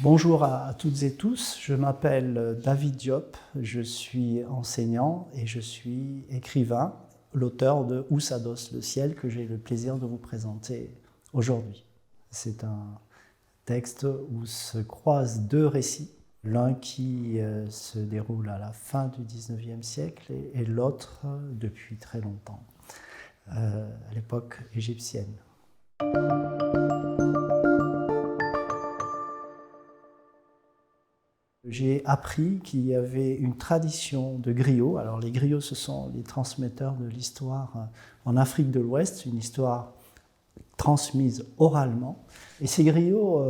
Bonjour à toutes et tous, je m'appelle David Diop, je suis enseignant et je suis écrivain, l'auteur de Où s'adosse le ciel que j'ai le plaisir de vous présenter aujourd'hui. C'est un texte où se croisent deux récits, l'un qui se déroule à la fin du XIXe siècle et l'autre depuis très longtemps, à l'époque égyptienne. J'ai appris qu'il y avait une tradition de griots. Alors les griots, ce sont les transmetteurs de l'histoire en Afrique de l'Ouest, une histoire transmise oralement. Et ces griots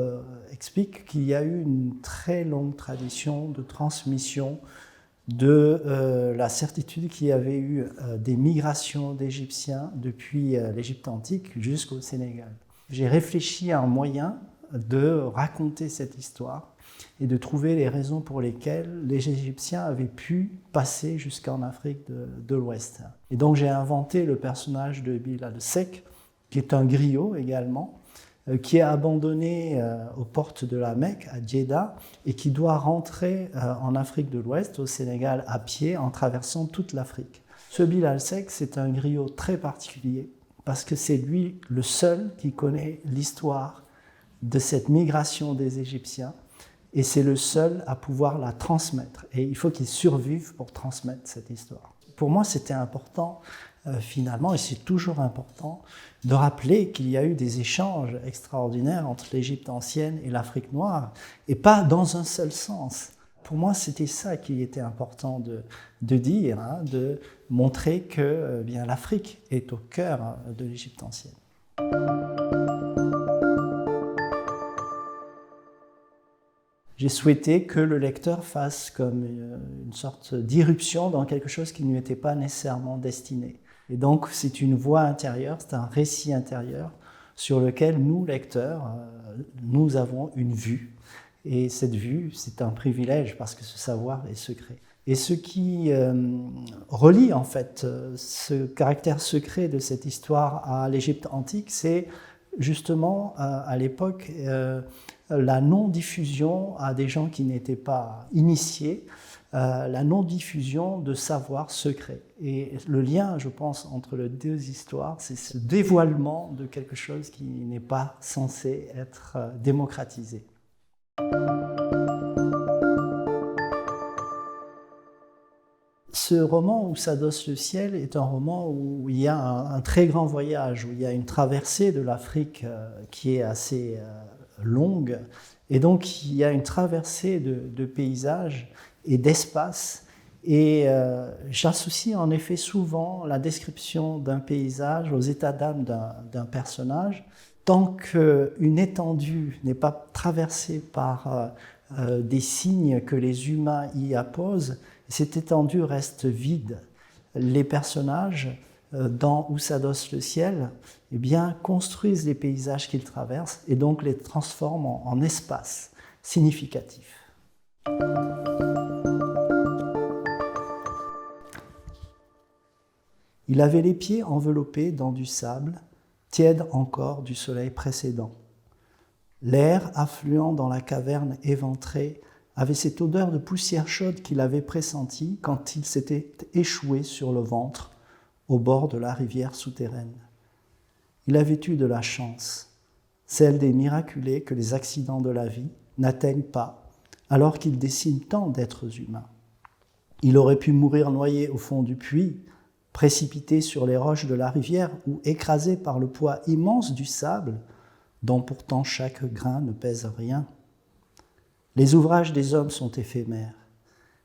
expliquent qu'il y a eu une très longue tradition de transmission de la certitude qu'il y avait eu des migrations d'Égyptiens depuis l'Égypte antique jusqu'au Sénégal. J'ai réfléchi à un moyen de raconter cette histoire et de trouver les raisons pour lesquelles les Égyptiens avaient pu passer jusqu'en Afrique de l'Ouest. Et donc j'ai inventé le personnage de Bilal Seck, qui est un griot également, qui est abandonné aux portes de la Mecque, à Djeddah, et qui doit rentrer en Afrique de l'Ouest, au Sénégal, à pied, en traversant toute l'Afrique. Ce Bilal Seck, c'est un griot très particulier, parce que c'est lui le seul qui connaît l'histoire de cette migration des Égyptiens, et c'est le seul à pouvoir la transmettre. Et il faut qu'il survive pour transmettre cette histoire. Pour moi, c'était important, finalement, et c'est toujours important, de rappeler qu'il y a eu des échanges extraordinaires entre l'Égypte ancienne et l'Afrique noire, et pas dans un seul sens. Pour moi, c'était ça qu'il était important de dire, de montrer que bien, l'Afrique est au cœur de l'Égypte ancienne. J'ai souhaité que le lecteur fasse comme une sorte d'irruption dans quelque chose qui ne lui était pas nécessairement destiné. Et donc c'est une voix intérieure, c'est un récit intérieur sur lequel nous, lecteurs, nous avons une vue. Et cette vue, c'est un privilège parce que ce savoir est secret. Et ce qui relie en fait ce caractère secret de cette histoire à l'Égypte antique, c'est justement à l'époque la non-diffusion à des gens qui n'étaient pas initiés, la non-diffusion de savoirs secrets. Et le lien, je pense, entre les deux histoires, c'est ce dévoilement de quelque chose qui n'est pas censé être démocratisé. Ce roman, Où s'adosse le ciel, est un roman où il y a un très grand voyage, où il y a une traversée de l'Afrique qui est assez longue. Et donc, il y a une traversée de paysages et d'espaces. Et j'associe en effet souvent la description d'un paysage aux états d'âme d'un personnage. Tant qu'une étendue n'est pas traversée par des signes que les humains y apposent, cette étendue reste vide. Les personnages, dans Où s'adosse le ciel, eh bien, construisent les paysages qu'ils traversent et donc les transforment en espaces significatifs. Il avait les pieds enveloppés dans du sable, tiède encore du soleil précédent. L'air affluant dans la caverne éventrée avait cette odeur de poussière chaude qu'il avait pressentie quand il s'était échoué sur le ventre au bord de la rivière souterraine. Il avait eu de la chance, celle des miraculés que les accidents de la vie n'atteignent pas alors qu'ils dessinent tant d'êtres humains. Il aurait pu mourir noyé au fond du puits, précipité sur les roches de la rivière ou écrasé par le poids immense du sable, dont pourtant chaque grain ne pèse rien. Les ouvrages des hommes sont éphémères.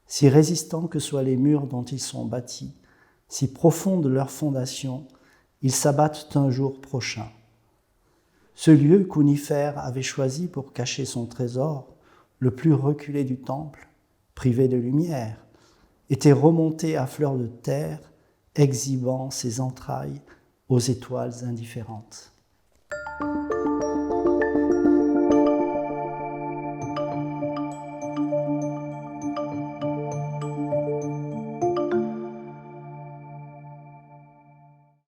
Si résistants que soient les murs dont ils sont bâtis, si profondes leurs fondations, ils s'abattent un jour prochain. Ce lieu qu'Unifer avait choisi pour cacher son trésor, le plus reculé du temple, privé de lumière, était remonté à fleur de terre, exhibant ses entrailles aux étoiles indifférentes.